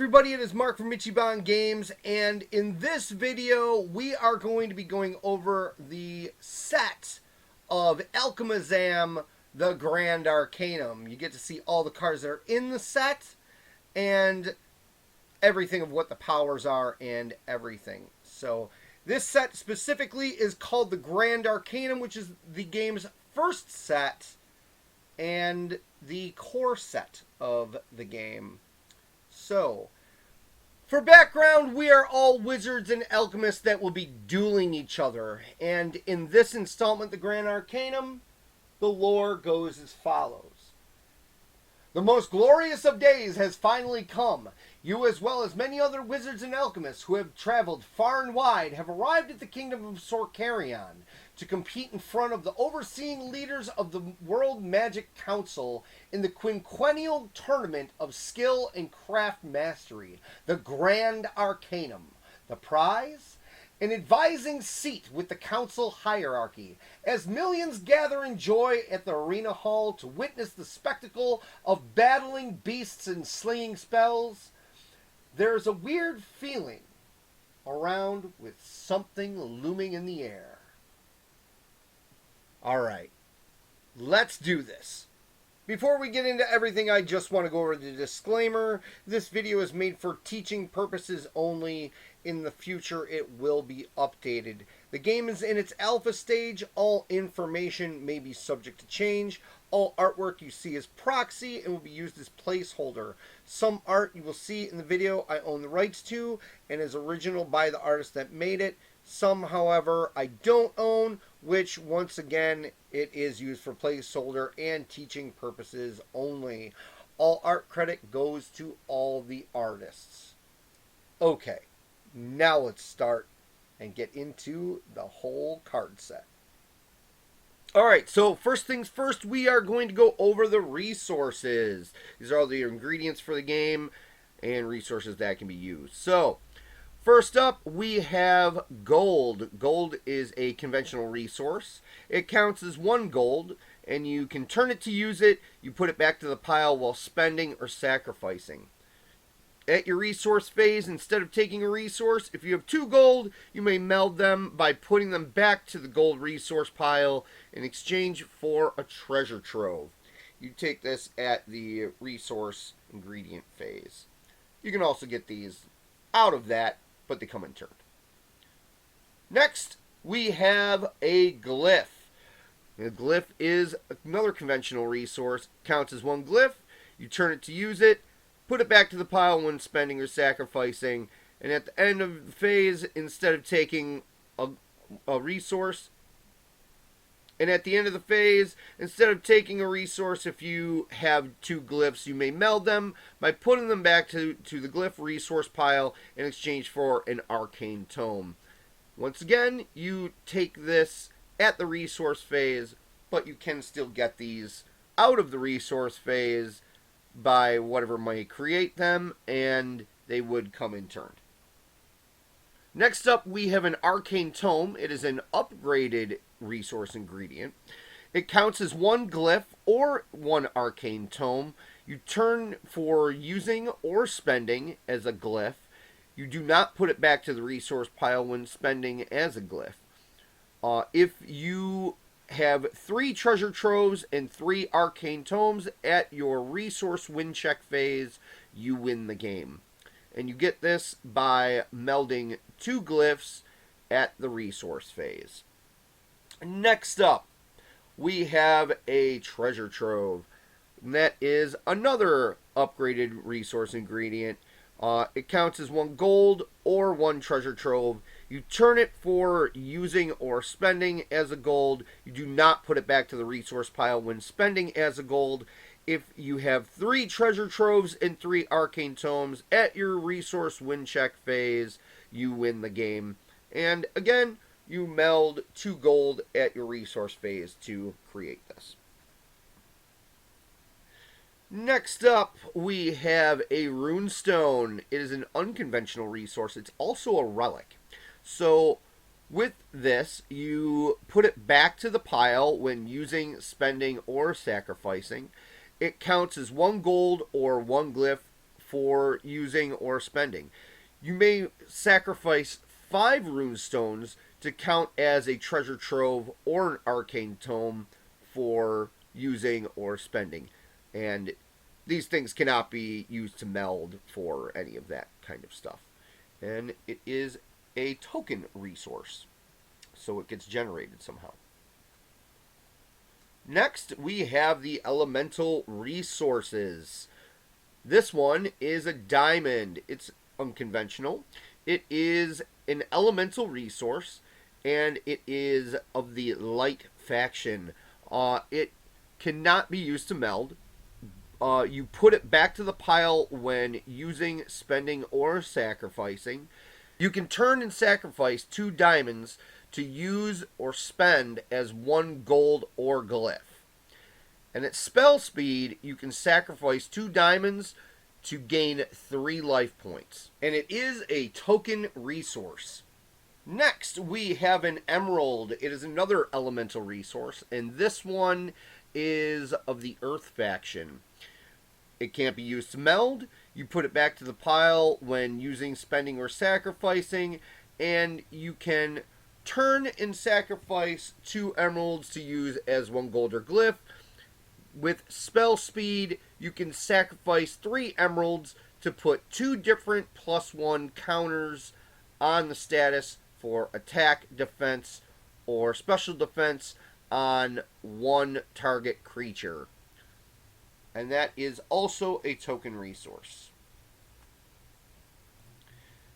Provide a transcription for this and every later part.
everybody, it is Mark from Ichiban Games, and in this video we are going to be going over the set of Alchemazam, the Grand Arcanum. You get to see all the cards that are in the set and everything of what the powers are and everything. So this set specifically is called the Grand Arcanum, which is the game's first set and the core set of the game. So, for background, we are all wizards and alchemists that will be dueling each other. And in this installment, the Grand Arcanum, the lore goes as follows. The most glorious of days has finally come. You, as well as many other wizards and alchemists who have traveled far and wide, have arrived at the kingdom of Sorcarion to compete in front of the overseeing leaders of the World Magic Council in the quinquennial tournament of skill and craft mastery, the Grand Arcanum. The prize? An advising seat with the council hierarchy, as millions gather in joy at the arena hall to witness the spectacle of battling beasts and slinging spells. There's a weird feeling around with something looming in the air. Alright, let's do this. Before we get into everything, I just want to go over the disclaimer. This video is made for teaching purposes only. In the future, it will be updated. The game is in its alpha stage. All information may be subject to change. All artwork you see is proxy and will be used as placeholder. Some art you will see in the video I own the rights to and is original by the artist that made it. Some, however, I don't own, which, once again, it is used for placeholder and teaching purposes only. All art credit goes to all the artists. Okay, now let's start and get into the whole card set. Alright, so first things first, we are going to go over the resources. These are all the ingredients for the game and resources that can be used. So, first up, we have gold. Gold is a conventional resource. It counts as 1 gold, and you can turn it to use it. You put it back to the pile while spending or sacrificing. At your resource phase, instead of taking a resource, if you have 2 gold, you may meld them by putting them back to the gold resource pile in exchange for a treasure trove. You take this at the resource ingredient phase. You can also get these out of that, but they come in turned. Next, we have a glyph. The glyph is another conventional resource. Counts as 1 glyph. You turn it to use it. Put it back to the pile when spending or sacrificing. And at the end of the phase, instead of taking a resource, if you have 2 glyphs, you may meld them by putting them back to the glyph resource pile in exchange for an Arcane Tome. Once again, you take this at the resource phase, but you can still get these out of the resource phase by whatever might create them, and they would come in turned. Next up, we have an Arcane Tome. It is an upgraded resource ingredient. It counts as 1 glyph or 1 Arcane Tome. You turn for using or spending as a glyph. You do not put it back to the resource pile when spending as a glyph. If you have 3 treasure troves and 3 Arcane Tomes at your resource win check phase, you win the game. And you get this by melding 2 glyphs at the resource phase. Next up, we have a treasure trove. And that is another upgraded resource ingredient. It counts as 1 gold or 1 treasure trove. You turn it for using or spending as a gold. You do not put it back to the resource pile when spending as a gold. If you have 3 treasure troves and 3 Arcane Tomes at your resource win check phase, you win the game. And again, you meld 2 gold at your resource phase to create this. Next up, we have a Rune Stone. It is an unconventional resource. It's also a relic. So, with this, you put it back to the pile when using, spending, or sacrificing. It counts as 1 gold or 1 glyph for using or spending. You may sacrifice 5 Rune Stones to count as a treasure trove or an Arcane Tome for using or spending. And these things cannot be used to meld for any of that kind of stuff. And it is a token resource, so it gets generated somehow. Next, we have the elemental resources. This one is a diamond. It's unconventional. It is an elemental resource, and it is of the light faction. It cannot be used to meld. You put it back to the pile when using, spending, or sacrificing. You can turn and sacrifice 2 diamonds to use or spend as 1 gold or glyph. And at spell speed, you can sacrifice 2 diamonds to gain 3 life points. And it is a token resource. Next, we have an emerald. It is another elemental resource, and this one is of the earth faction. It can't be used to meld. You put it back to the pile when using, spending, or sacrificing, and you can turn and sacrifice 2 emeralds to use as 1 gold or glyph. With spell speed, you can sacrifice 3 emeralds to put 2 different +1 counters on the status for attack, defense, or special defense on 1 target creature. And that is also a token resource.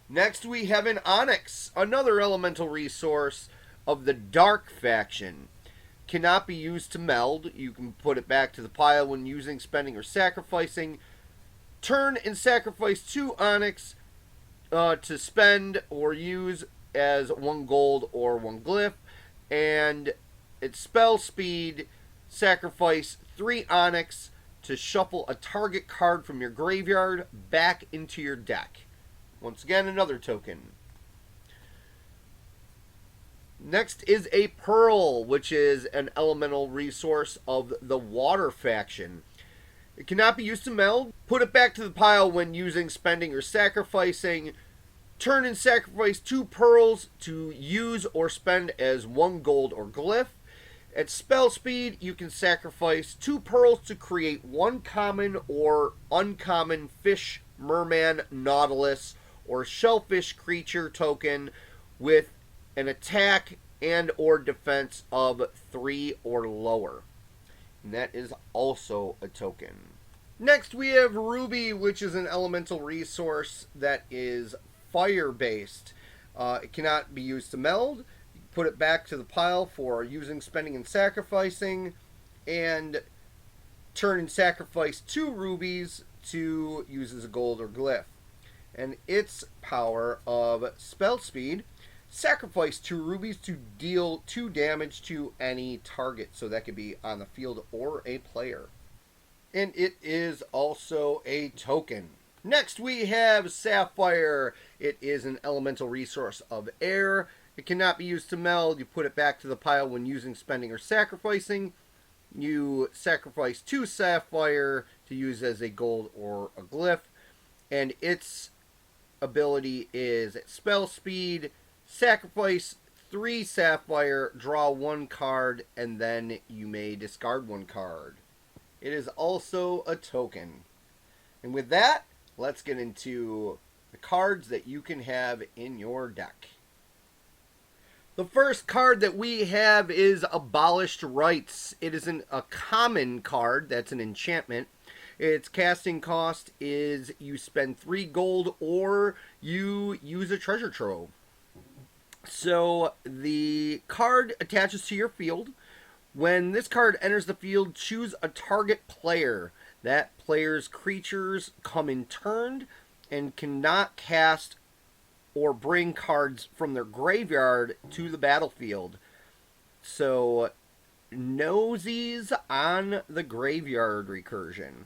Next, we have an Onyx, another elemental resource of the Dark faction. Cannot be used to meld. You can put it back to the pile when using, spending, or sacrificing. Turn and sacrifice 2 Onyx to spend or use as 1 gold or 1 glyph. And at spell speed, sacrifice 3 Onyx to shuffle a target card from your graveyard back into your deck. Once again, another token. Next is a Pearl, which is an elemental resource of the Water faction. It cannot be used to meld. Put it back to the pile when using, spending, or sacrificing. Turn and sacrifice 2 pearls to use or spend as 1 gold or glyph. At spell speed, you can sacrifice 2 pearls to create 1 common or uncommon fish, merman, nautilus, or shellfish creature token with an attack and or defense of 3 or lower. And that is also a token. Next, we have Ruby, which is an elemental resource that is fire-based. It cannot be used to meld. Put it back to the pile for using, spending, and sacrificing, and turn and sacrifice 2 rubies to use as a gold or glyph. And its power of spell speed, sacrifice 2 rubies to deal 2 damage to any target. So that could be on the field or a player. And it is also a token. Next we have Sapphire. It is an elemental resource of air. It cannot be used to meld. You put it back to the pile when using, spending, or sacrificing. You sacrifice 2 Sapphire to use as a gold or a glyph. And its ability is at spell speed, sacrifice 3 Sapphire, draw 1 card, and then you may discard 1 card. It is also a token. And with that, let's get into the cards that you can have in your deck. The first card that we have is Abolished Rights. It is a common card. That's an enchantment. Its casting cost is you spend 3 gold or you use a treasure trove. So the card attaches to your field. When this card enters the field, choose a target player. That player's creatures come in turned and cannot cast or bring cards from their graveyard to the battlefield. So, nosies on the graveyard recursion.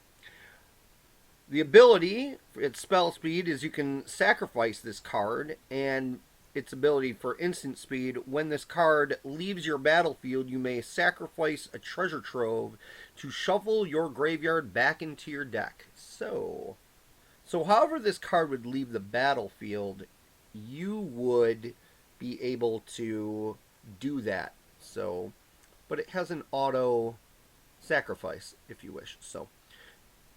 The ability, its spell speed, is you can sacrifice this card, and its ability for instant speed, when this card leaves your battlefield, you may sacrifice a treasure trove to shuffle your graveyard back into your deck. So, So however this card would leave the battlefield, you would be able to do that. So, but it has an auto sacrifice if you wish. So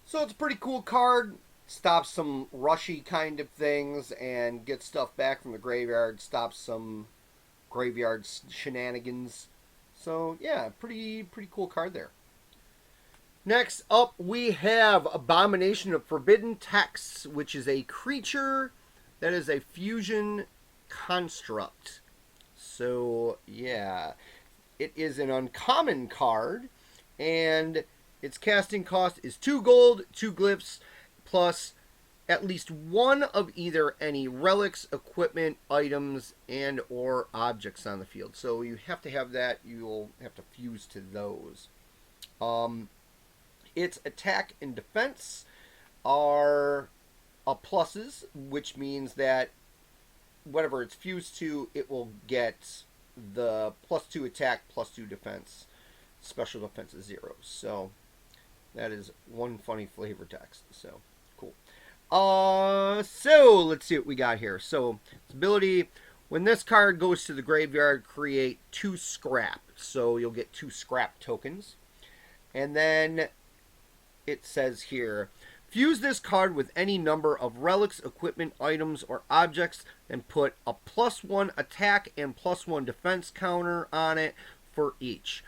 it's a pretty cool card. Stops some rushy kind of things and gets stuff back from the graveyard. Stops some graveyard shenanigans. So yeah, pretty cool card there. Next up, we have Abomination of Forbidden Texts, which is a creature that is a fusion construct. So, yeah, it is an uncommon card, and its casting cost is 2 gold, 2 glyphs, plus at least one of either any relics, equipment, items, and or objects on the field. So you have to have that. You'll have to fuse to those. Its attack and defense are pluses, which means that whatever it's fused to, it will get the +2 attack, +2 defense. Special defense is 0. So that is one funny flavor text. So cool. So let's see what we got here. So its ability: when this card goes to the graveyard, create 2 scrap. So you'll get 2 scrap tokens. And then it says here, fuse this card with any number of relics, equipment, items, or objects, and put a +1 attack and +1 defense counter on it for each.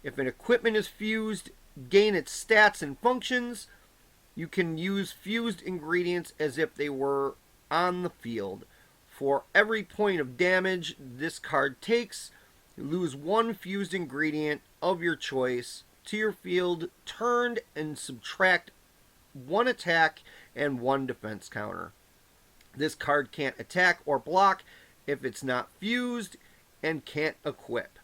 If an equipment is fused, gain its stats and functions. You can use fused ingredients as if they were on the field. For every point of damage this card takes, you lose 1 fused ingredient of your choice to your field turned and subtract 1 attack and 1 defense counter. This card can't attack or block if it's not fused and can't equip.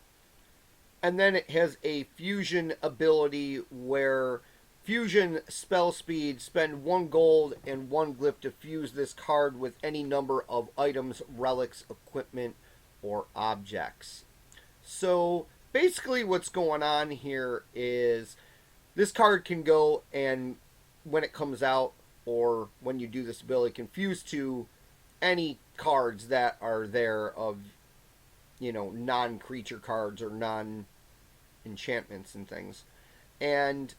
And then it has a fusion ability where fusion spell speed, spend 1 gold and 1 glyph to fuse this card with any number of items, relics, equipment, or objects. So basically what's going on here is this card can go and when it comes out or when you do this ability can fuse to any cards that are there of, you know, non-creature cards or non-enchantments and things. And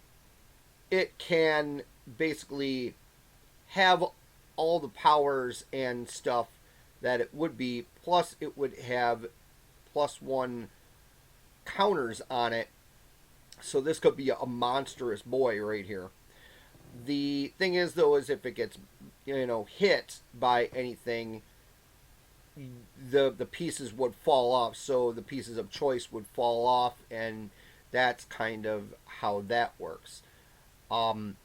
it can basically have all the powers and stuff that it would be, plus it would have +1 counters on it. So this could be a monstrous boy right here. The thing is, though, is if it gets, you know, hit by anything, the pieces would fall off. So the pieces of choice would fall off, and that's kind of how that works. And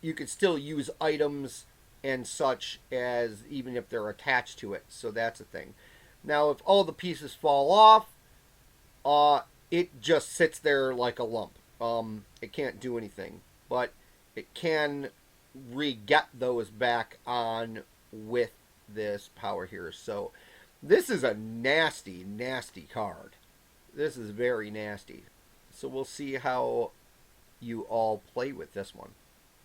you could still use items and such as even if they're attached to it. So that's a thing. Now, if all the pieces fall off, it just sits there like a lump. It can't do anything, but it can re-get those back on with this power here. So this is a nasty, nasty card. This is very nasty. So we'll see how you all play with this one.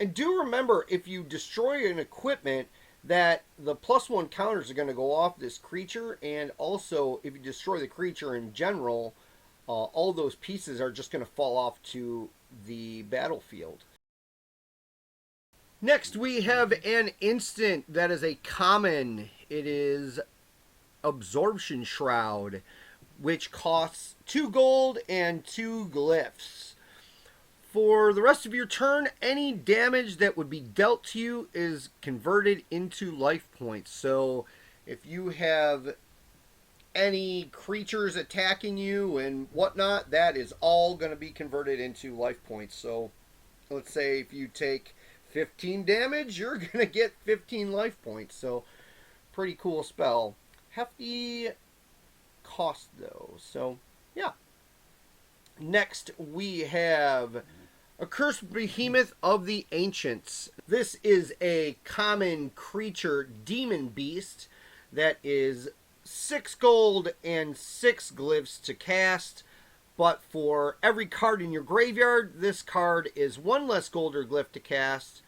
And do remember, if you destroy an equipment, that the +1 counters are going to go off this creature, and also if you destroy the creature in general, all those pieces are just going to fall off to the battlefield. Next we have an instant that is a common. It is Absorption Shroud, which costs 2 gold and 2 glyphs. For the rest of your turn, any damage that would be dealt to you is converted into life points. So if you have any creatures attacking you and whatnot, that is all going to be converted into life points. So let's say if you take 15 damage, you're going to get 15 life points. So pretty cool spell. Hefty cost, though. So yeah. Next we have Accursed Behemoth of the Ancients. This is a common creature demon beast that is 6 gold and 6 glyphs to cast. But for every card in your graveyard, this card is 1 less gold or glyph to cast.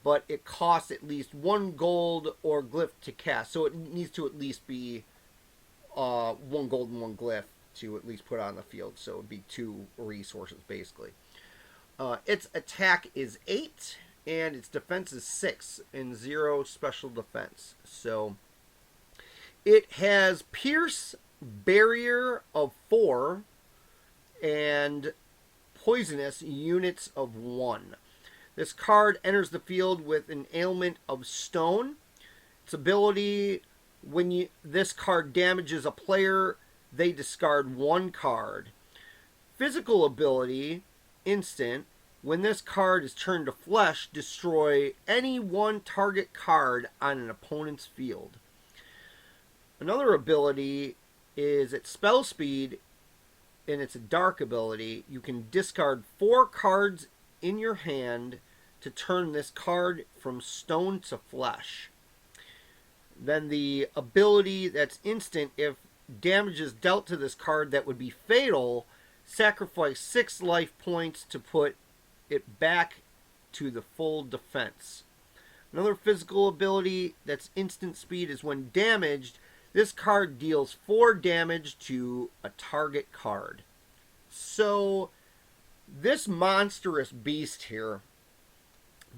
but it costs at least 1 gold or glyph to cast. So it needs to at least be 1 gold and 1 glyph to at least put on the field. So it would be 2 resources, basically. Its attack is 8, and its defense is 6, and 0 special defense. So it has Pierce, Barrier of 4, and Poisonous units of 1. This card enters the field with an ailment of Stone. Its ability, when this card damages a player, they discard 1 card. Physical ability, instant. When this card is turned to flesh, destroy any 1 target card on an opponent's field. Another ability is its spell speed, and it's a dark ability. You can discard 4 cards in your hand to turn this card from stone to flesh. Then the ability that's instant, if damage is dealt to this card that would be fatal, sacrifice 6 life points to put it back to the full defense. Another physical ability that's instant speed is when damaged, this card deals 4 damage to a target card. So this monstrous beast here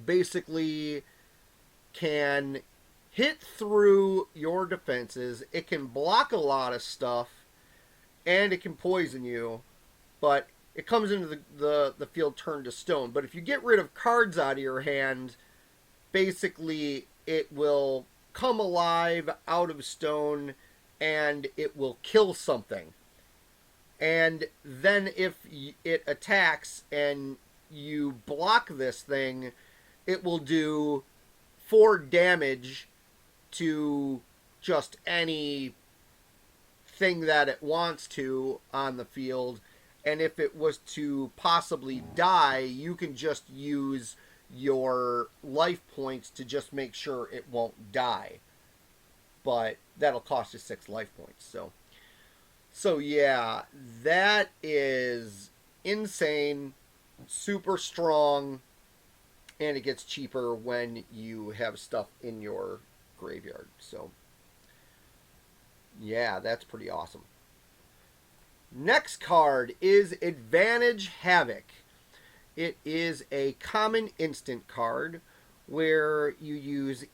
basically can hit through your defenses. It can block a lot of stuff, and it can poison you, but it comes into the field turned to stone. But if you get rid of cards out of your hand, basically it will come alive out of stone, and it will kill something. And then if it attacks and you block this thing, it will do 4 damage to just any thing that it wants to on the field. And if it was to possibly die, you can just use your life points to just make sure it won't die. But that'll cost you 6 life points. So yeah, that is insane, super strong, and it gets cheaper when you have stuff in your graveyard. So yeah, that's pretty awesome. Next card is Advantage Havoc. It is a common instant card where you use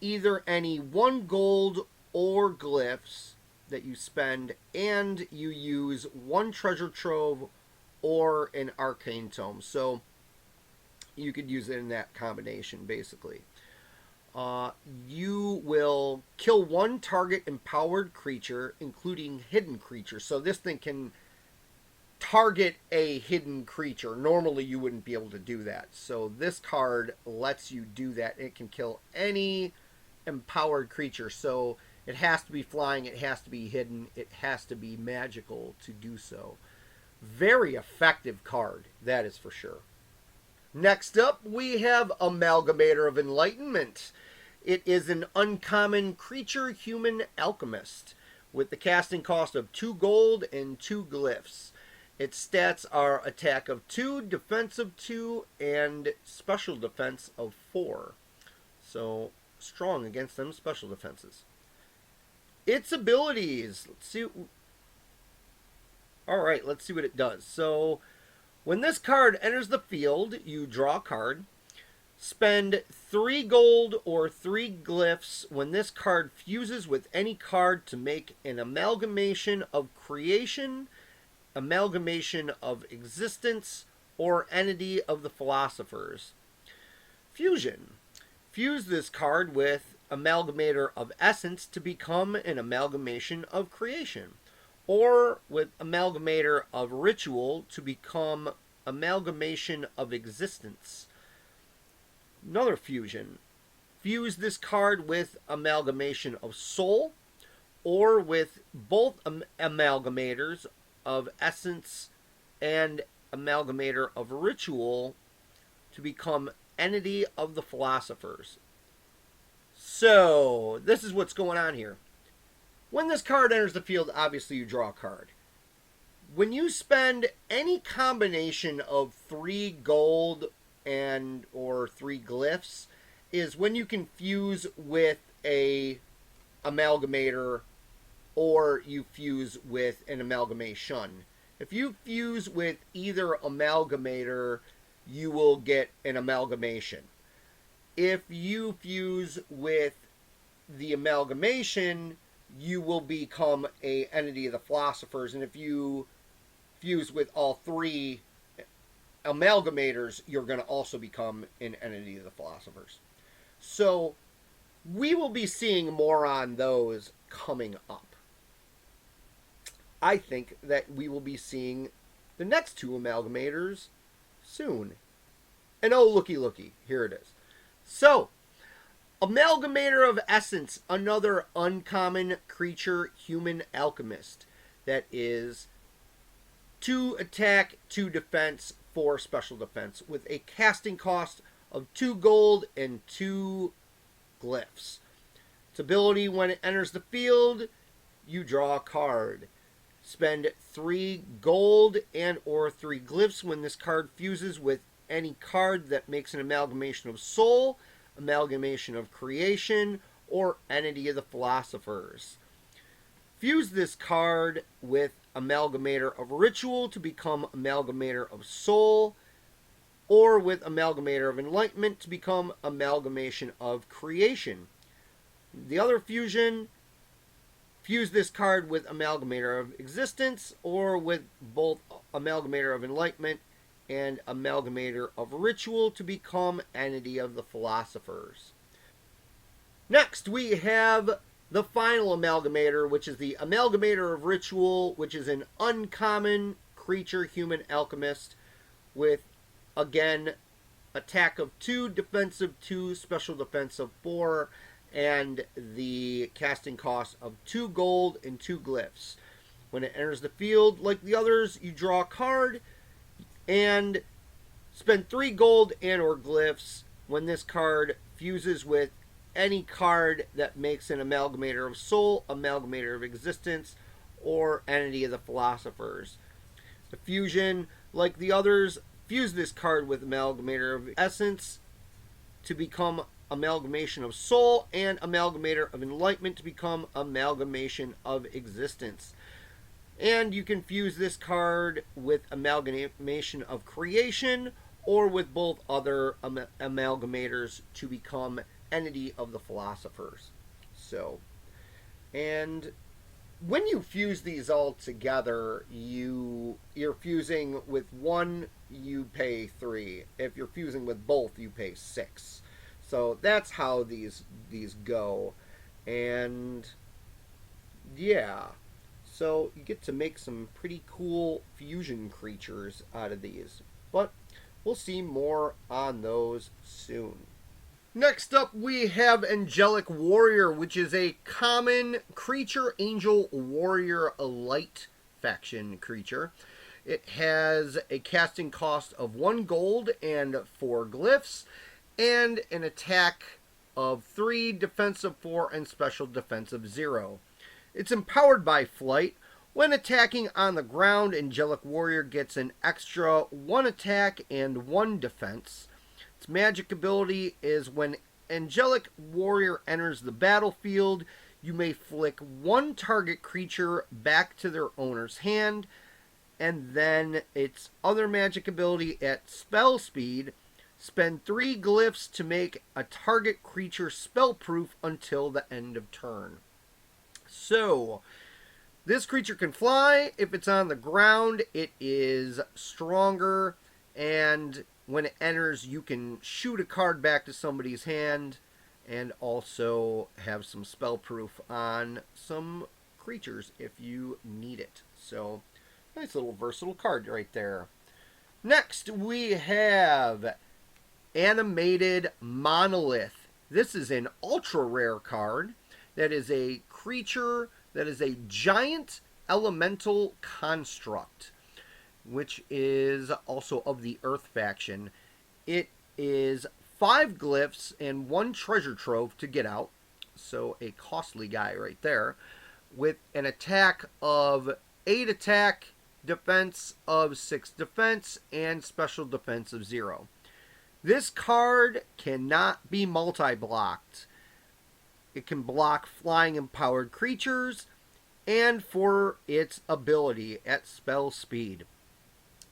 either any 1 gold or glyphs that you spend, and you use 1 treasure trove or an Arcane Tome. So you could use it in that combination, basically. You will kill 1 target empowered creature, including hidden creatures. So this thing can target a hidden creature. Normally you wouldn't be able to do that. So this card lets you do that. It can kill any empowered creature. So it has to be flying, it has to be hidden, it has to be magical to do so. Very effective card, that is for sure. Next up, we have Amalgamator of Enlightenment. It is an uncommon creature human alchemist with the casting cost of 2 gold and 2 glyphs. Its stats are attack of 2, defense of 2, and special defense of 4. So strong against them special defenses. Its abilities. Let's see. Alright, let's see what it does. So when this card enters the field, you draw a card. Spend 3 gold or 3 glyphs when this card fuses with any card to make an amalgamation of creation, amalgamation of existence, or entity of the philosophers. Fusion. Fuse this card with Amalgamator of Essence to become an amalgamation of creation, or with Amalgamator of Ritual to become amalgamation of existence. Another fusion. Fuse this card with Amalgamation of Soul, or with both Amalgamators of Essence and Amalgamator of Ritual to become Entity of the Philosophers. So, this is what's going on here. When this card enters the field, obviously you draw a card. When you spend any combination of 3 gold and or 3 glyphs, is when you can fuse with a Amalgamator or you fuse with an Amalgamation. If you fuse with either Amalgamator, you will get an Amalgamation. If you fuse with the Amalgamation, you will become a Entity of the Philosophers. And if you fuse with all three Amalgamators, you're going to also become an Entity of the Philosophers. So we will be seeing more on those coming up. I think that we will be seeing the next two Amalgamators soon. And oh, looky, here it is. So, Amalgamator of Essence, another uncommon creature, human alchemist. That is 2 attack, 2 defense, 4 special defense, with a casting cost of 2 gold and 2 glyphs. Its ability, when it enters the field, you draw a card. Spend 3 gold and or 3 glyphs when this card fuses with any card that makes an Amalgamation of Soul, Amalgamation of Creation, or Entity of the Philosophers. Fuse this card with Amalgamator of Ritual to become Amalgamator of Soul, or with Amalgamator of Enlightenment to become Amalgamation of Creation. The other fusion, fuse this card with Amalgamator of Existence, or with both Amalgamator of Enlightenment and Amalgamator of Ritual to become Entity of the Philosophers. Next, we have the final Amalgamator, which is the Amalgamator of Ritual, which is an uncommon creature human alchemist with, again, attack of 2, defensive 2, special defense of 4, and the casting cost of 2 gold and 2 glyphs. When it enters the field, like the others, you draw a card and spend 3 gold and or glyphs when this card fuses with any card that makes an Amalgamator of Soul, Amalgamator of Existence, or Entity of the Philosophers. The fusion, like the others, fuse this card with Amalgamator of Essence to become Amalgamation of Soul, and Amalgamator of Enlightenment to become Amalgamation of Existence. And you can fuse this card with Amalgamation of Creation, or with both other Amalgamators to become Entity of the Philosophers. So, and when you fuse these all together, you're fusing with one, you pay 3. If you're fusing with both, you pay 6. So that's how these go. And yeah, so you get to make some pretty cool fusion creatures out of these. But we'll see more on those soon. Next up, we have Angelic Warrior, which is a common creature, Angel Warrior Light faction creature. It has a casting cost of 1 gold and 4 glyphs, and an attack of 3, defense of 4, and special defense of 0. It's empowered by flight. When attacking on the ground, Angelic Warrior gets an extra 1 attack and 1 defense. Its magic ability is when Angelic Warrior enters the battlefield, you may flick 1 target creature back to their owner's hand, and then its other magic ability at spell speed, spend 3 glyphs to make a target creature spellproof until the end of turn. So, this creature can fly. If it's on the ground, it is stronger, and when it enters, you can shoot a card back to somebody's hand and also have some spellproof on some creatures if you need it. So, nice little versatile card right there. Next, we have Animated Monolith. This is an ultra rare card that is a creature that is a giant elemental construct, which is also of the Earth faction. It is 5 glyphs and 1 treasure trove to get out, so a costly guy right there, with an attack of 8 attack, defense of 6 defense, and special defense of 0. This card cannot be multi-blocked. It can block flying empowered creatures, and for its ability at spell speed.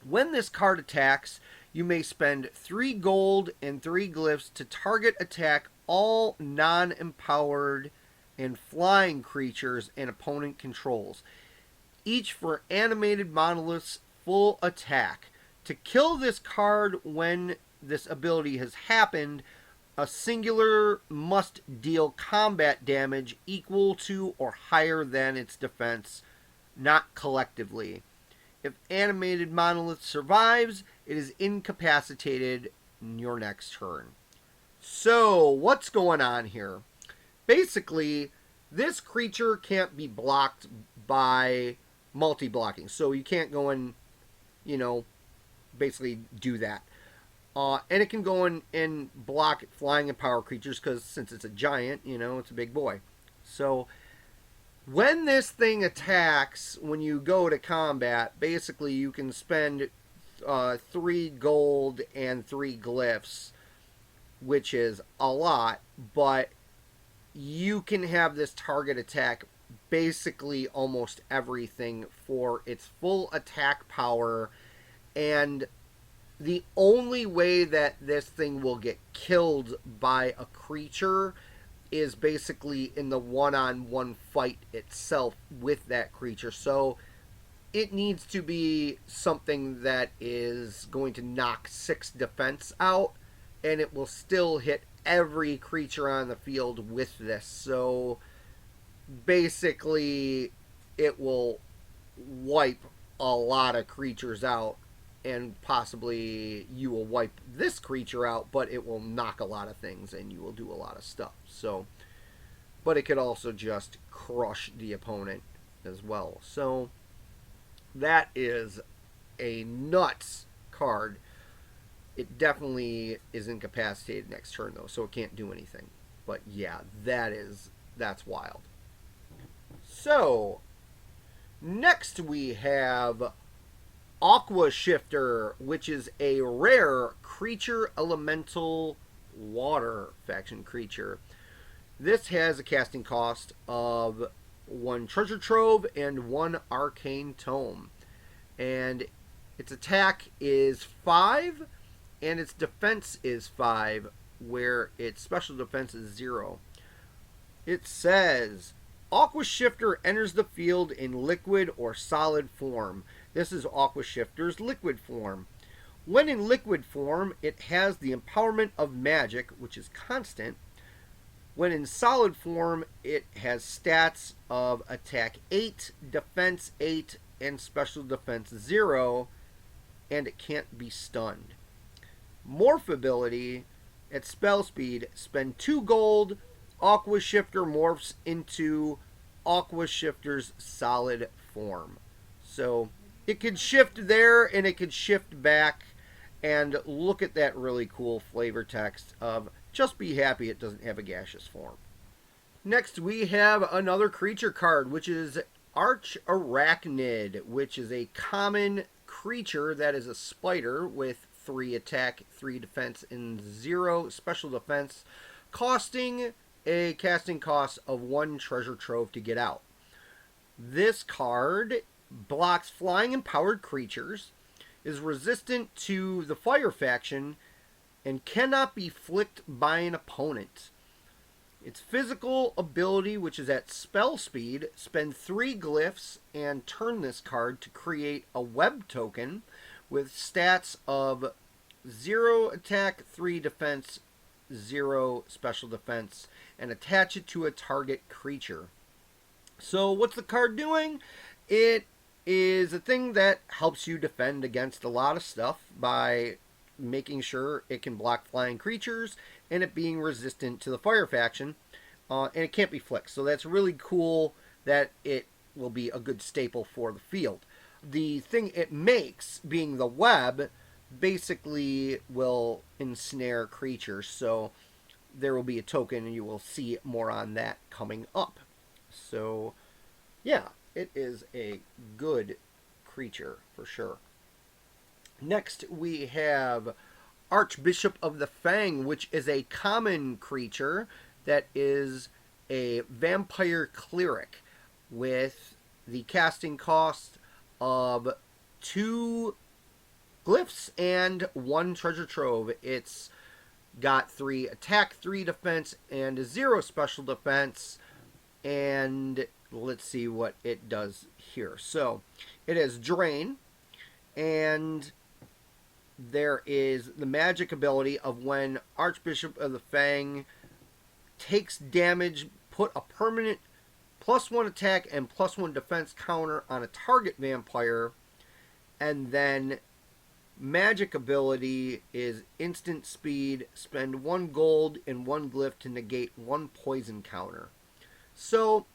When this card attacks, you may spend 3 gold and 3 glyphs to target attack all non-empowered and flying creatures an opponent controls, each for animated monolith's full attack. To kill this card when this ability has happened, a singular must deal combat damage equal to or higher than its defense, not collectively. If animated monolith survives, it is incapacitated in your next turn. So, what's going on here? Basically, this creature can't be blocked by multi-blocking. So you can't go and, basically do that. And it can go in and block flying and power creatures because since it's a giant, it's a big boy. So when this thing attacks, when you go to combat, basically you can spend 3 gold and 3 glyphs, which is a lot, but you can have this target attack basically almost everything for its full attack power, and the only way that this thing will get killed by a creature is basically in the one-on-one fight itself with that creature. So it needs to be something that is going to knock 6 defense out, and it will still hit every creature on the field with this. So basically it will wipe a lot of creatures out, and possibly you will wipe this creature out, but it will knock a lot of things and you will do a lot of stuff. So, but it could also just crush the opponent as well. So that is a nuts card. It definitely is incapacitated next turn though, so it can't do anything. But yeah, that's wild. So next we have Aqua Shifter, which is a rare creature elemental water faction creature. This has a casting cost of 1 treasure trove and 1 arcane tome. And its attack is 5 and its defense is 5, where its special defense is 0. It says Aqua Shifter enters the field in liquid or solid form. This is Aqua Shifter's liquid form. When in liquid form, it has the empowerment of magic, which is constant. When in solid form, it has stats of attack 8, defense 8, and special defense 0, and it can't be stunned. Morph ability, at spell speed, spend 2 gold. Aqua Shifter morphs into Aqua Shifter's solid form. So it could shift there and it could shift back, and look at that really cool flavor text of just be happy it doesn't have a gaseous form. Next we have another creature card, which is Arachnid, which is a common creature that is a spider with 3 attack, 3 defense, and 0 special defense, costing a casting cost of 1 treasure trove to get out. This card blocks flying empowered creatures, is resistant to the fire faction, and cannot be flicked by an opponent. Its physical ability, which is at spell speed, spend 3 glyphs and turn this card to create a web token with stats of 0 attack, 3 defense, 0 special defense, and attach it to a target creature. So what's the card doing? It is a thing that helps you defend against a lot of stuff by making sure it can block flying creatures and it being resistant to the fire faction, and it can't be flicked. So that's really cool that it will be a good staple for the field. The thing it makes, being the web, basically will ensnare creatures, so there will be a token and you will see more on that coming up. So yeah, it is a good creature for sure. Next we have Archbishop of the Fang, which is a common creature that is a vampire cleric with the casting cost of 2 glyphs and 1 treasure trove. It's got 3 attack, 3 defense, and 0 special defense. And let's see what it does here. So it has Drain, and there is the magic ability of when Archbishop of the Fang takes damage, put a permanent +1 attack and +1 defense counter on a target vampire, and then magic ability is instant speed, spend 1 gold and 1 glyph to negate 1 poison counter. So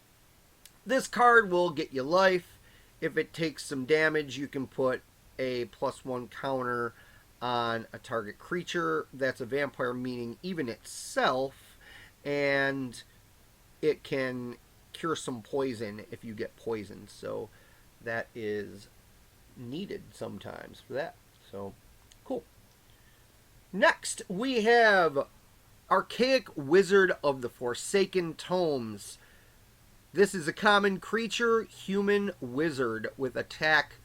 this card will get you life. If it takes some damage, you can put a +1 counter on a target creature that's a vampire, meaning even itself, and it can cure some poison if you get poisoned. So that is needed sometimes for that. So cool. Next we have Archaic Wizard of the Forsaken Tomes. This is a common creature, human wizard, with attack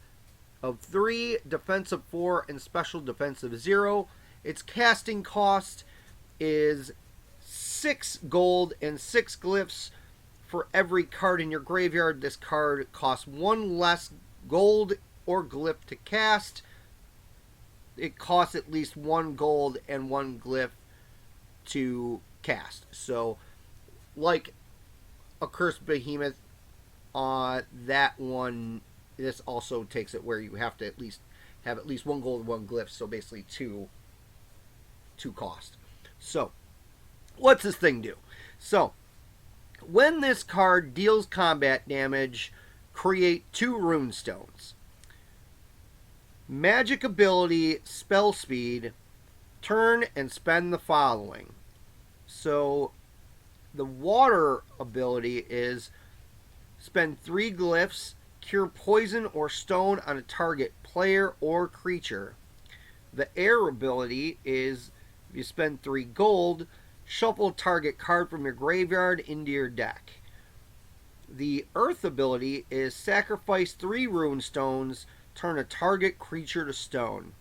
of 3, defense of 4, and special defense of 0. Its casting cost is 6 gold and 6 glyphs. For every card in your graveyard, this card costs 1 less gold or glyph to cast. It costs at least 1 gold and 1 glyph to cast. So, like Accursed Behemoth, that one, this also takes it where you have to have at least 1 gold and 1 glyph. So basically 2 cost. So, what's this thing do? So, when this card deals combat damage, create 2 Rune Stones. Magic ability, spell speed, turn and spend the following. So the water ability is spend 3 glyphs, cure poison or stone on a target player or creature. The air ability is if you spend 3 gold, shuffle a target card from your graveyard into your deck. The earth ability is sacrifice 3 rune stones, turn a target creature to stone.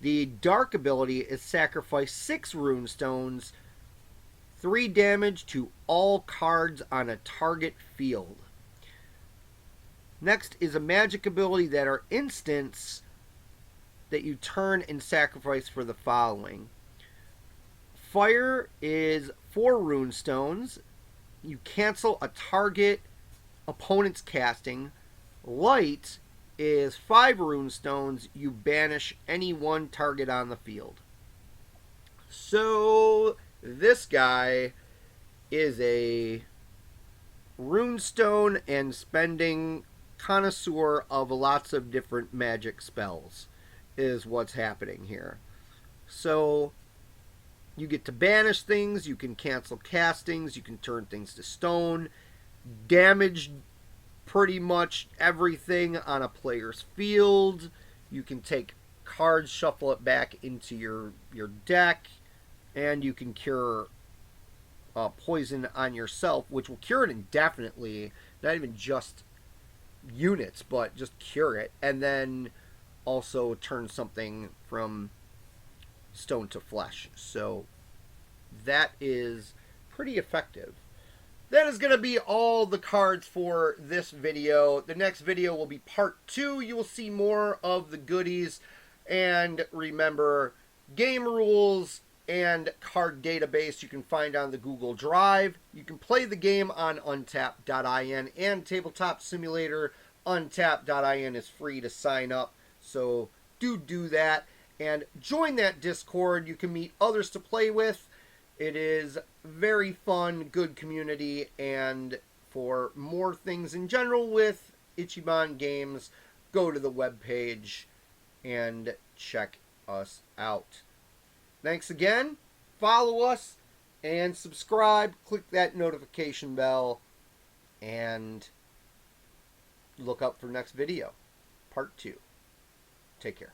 The dark ability is sacrifice 6 rune stones, 3 damage to all cards on a target field. Next is a magic ability that are instants that you turn and sacrifice for the following. Fire is 4 rune stones. You cancel a target opponent's casting. Light is 5 rune stones. You banish any one target on the field. So this guy is a runestone and spending connoisseur of lots of different magic spells is what's happening here. So you get to banish things, you can cancel castings, you can turn things to stone, damage pretty much everything on a player's field. You can take cards, shuffle it back into your deck, and you can cure poison on yourself, which will cure it indefinitely, not even just units, but just cure it, and then also turn something from stone to flesh. So that is pretty effective. That is going to be all the cards for this video. The next video will be part 2. You will see more of the goodies. And remember, game rules and card database you can find on the Google Drive. You can play the game on Untap.in and Tabletop Simulator. Untap.in is free to sign up, so do that. And join that Discord. You can meet others to play with. It is very fun, good community, and for more things in general with Ichiban Games, go to the webpage and check us out. Thanks again. Follow us and subscribe. Click that notification bell and look up for next video, part 2. Take care.